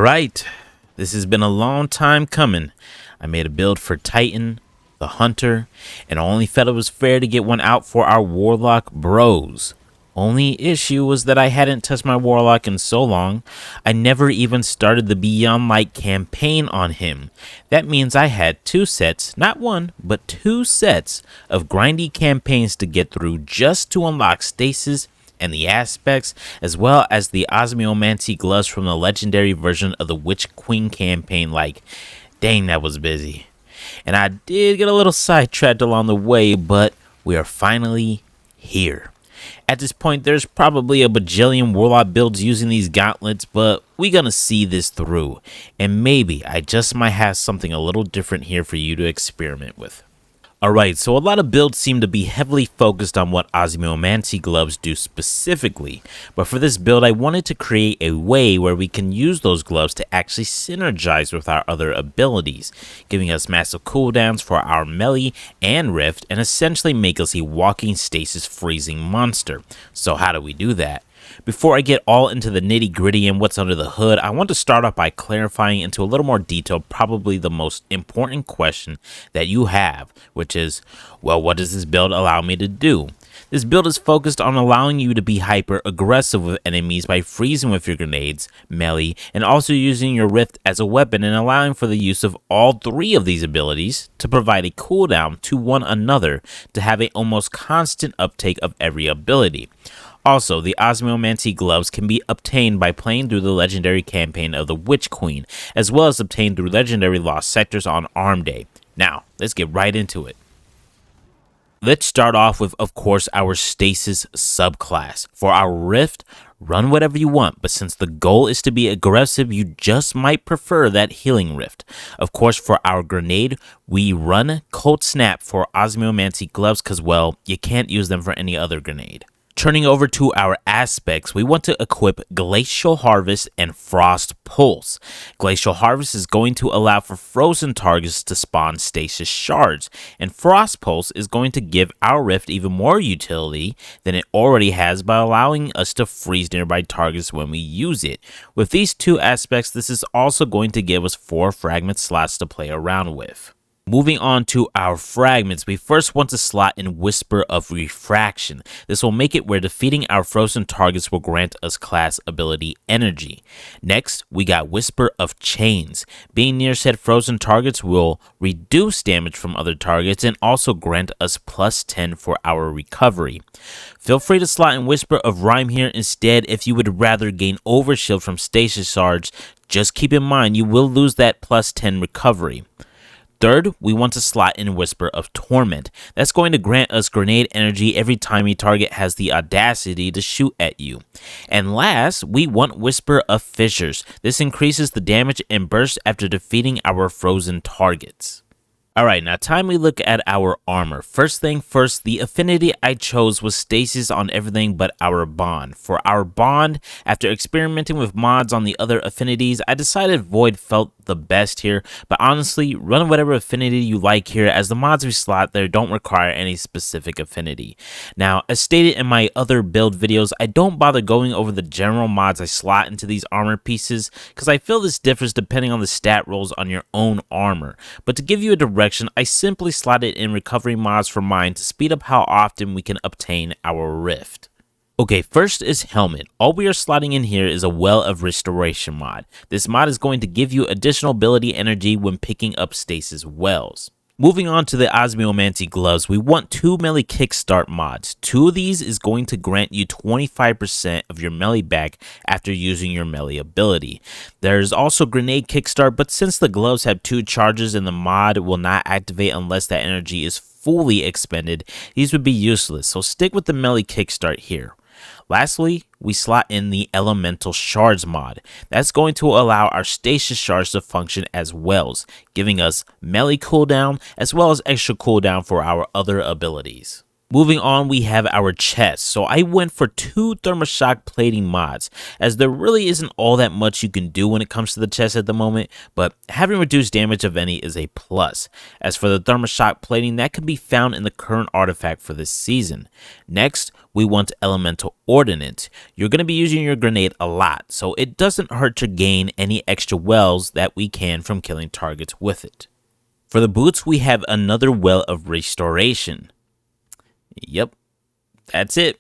Alright, this has been a long time coming. I made a build for Titan, the Hunter, and I only felt it was fair to get one out for our Warlock bros. Only issue was that I hadn't touched my Warlock in so long, I never even started the Beyond Light campaign on him. That means I had two sets, not one, but two sets of grindy campaigns to get through just to unlock stasis and the aspects, as well as the Osmiomancy gloves from the legendary version of the Witch Queen campaign. Like, dang, that was busy. And I did get a little sidetracked along the way, but we are finally here. At this point, there's probably a bajillion Warlock builds using these gauntlets, but we're gonna see this through. And maybe I just might have something a little different here for you to experiment with. Alright, so a lot of builds seem to be heavily focused on what Osmiomancy gloves do specifically, but for this build I wanted to create a way where we can use those gloves to actually synergize with our other abilities, giving us massive cooldowns for our melee and rift, and essentially make us a walking stasis freezing monster. So how do we do that? Before I get all into the nitty gritty and what's under the hood, I want to start off by clarifying into a little more detail probably the most important question that you have, which is, well, what does this build allow me to do? This build is focused on allowing you to be hyper aggressive with enemies by freezing with your grenades, melee, and also using your rift as a weapon, and allowing for the use of all three of these abilities to provide a cooldown to one another to have a almost constant uptake of every ability. Also, the Osmiomancy gloves can be obtained by playing through the legendary campaign of the Witch Queen, as well as obtained through legendary lost sectors on Arm Day. Now, let's get right into it. Let's start off with, of course, our stasis subclass. For our rift, run whatever you want, but since the goal is to be aggressive, you just might prefer that healing rift. Of course, for our grenade, we run cold snap for Osmiomancy gloves because, well, you can't use them for any other grenade. Turning over to our aspects, we want to equip Glacial Harvest and Frost Pulse. Glacial Harvest is going to allow for frozen targets to spawn stasis shards, and Frost Pulse is going to give our rift even more utility than it already has by allowing us to freeze nearby targets when we use it. With these two aspects, this is also going to give us 4 fragment slots to play around with. Moving on to our fragments, we first want to slot in Whisper of Refraction. This will make it where defeating our frozen targets will grant us class ability energy. Next, we got Whisper of Chains. Being near said frozen targets will reduce damage from other targets and also grant us plus 10 for our recovery. Feel free to slot in Whisper of Rhyme here instead if you would rather gain overshield from stasis shards. Just keep in mind you will lose that plus 10 recovery. Third, we want to slot in Whisper of Torment. That's going to grant us grenade energy every time a target has the audacity to shoot at you. And last, we want Whisper of Fissures. This increases the damage and burst after defeating our frozen targets. Alright, now time we look at our armor. First thing first, the affinity I chose was stasis on everything but our bond. For our bond, after experimenting with mods on the other affinities, I decided Void felt the best here, but honestly, run whatever affinity you like here, as the mods we slot there don't require any specific affinity. Now, as stated in my other build videos, I don't bother going over the general mods I slot into these armor pieces, because I feel this differs depending on the stat rolls on your own armor. But to give you a direction, I simply slotted in recovery mods for mine to speed up how often we can obtain our rift. Okay, first is Helmet. All we are slotting in here is a Well of Restoration mod. This mod is going to give you additional ability energy when picking up stasis wells. Moving on to the Osmiomancy gloves, we want 2 melee kickstart mods. 2 of these is going to grant you 25% of your melee back after using your melee ability. There's also grenade kickstart, but since the gloves have 2 charges and the mod will not activate unless that energy is fully expended, these would be useless, so stick with the melee kickstart here. Lastly, we slot in the Elemental Shards mod. That's going to allow our stasis shards to function as wells, giving us melee cooldown as well as extra cooldown for our other abilities. Moving on, we have our chest. So I went for 2 thermoshock plating mods, as there really isn't all that much you can do when it comes to the chest at the moment, but having reduced damage of any is a plus. As for the thermoshock plating, that can be found in the current artifact for this season. Next, we want elemental ordinance. You're going to be using your grenade a lot, so it doesn't hurt to gain any extra wells that we can from killing targets with it. For the boots, we have another well of restoration. Yep, that's it.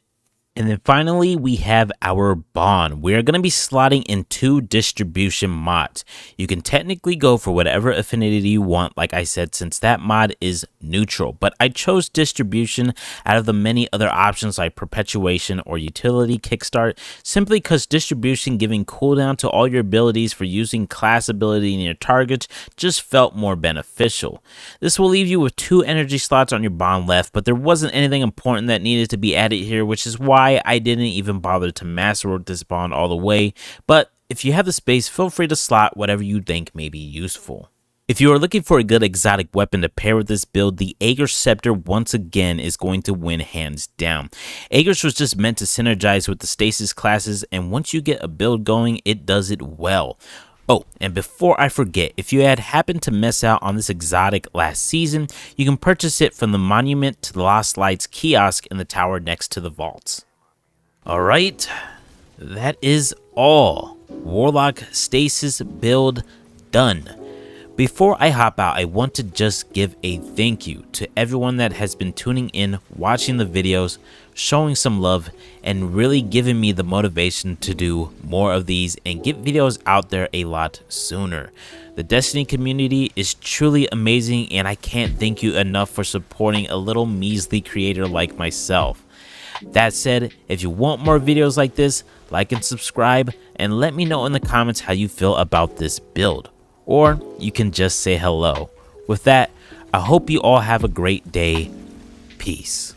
And then finally, we have our bond. We are going to be slotting in 2 distribution mods. You can technically go for whatever affinity you want, like I said, since that mod is neutral. But I chose distribution out of the many other options like perpetuation or utility kickstart, simply because distribution giving cooldown to all your abilities for using class ability in your targets just felt more beneficial. This will leave you with 2 energy slots on your bond left, but there wasn't anything important that needed to be added here, which is why I didn't even bother to masterwork this bond all the way, but if you have the space, feel free to slot whatever you think may be useful. If you are looking for a good exotic weapon to pair with this build, the Aegir Scepter once again is going to win hands down. Aegir's was just meant to synergize with the stasis classes, and once you get a build going, it does it well. Oh, and before I forget, if you had happened to miss out on this exotic last season, you can purchase it from the Monument to the Lost Lights kiosk in the tower next to the vaults. Alright, that is all. Warlock stasis build done. Before I hop out, I want to just give a thank you to everyone that has been tuning in, watching the videos, showing some love, and really giving me the motivation to do more of these and get videos out there a lot sooner. The Destiny community is truly amazing, and I can't thank you enough for supporting a little measly creator like myself. That said, if you want more videos like this, like and subscribe, and let me know in the comments how you feel about this build. Or you can just say hello. With that, I hope you all have a great day. Peace.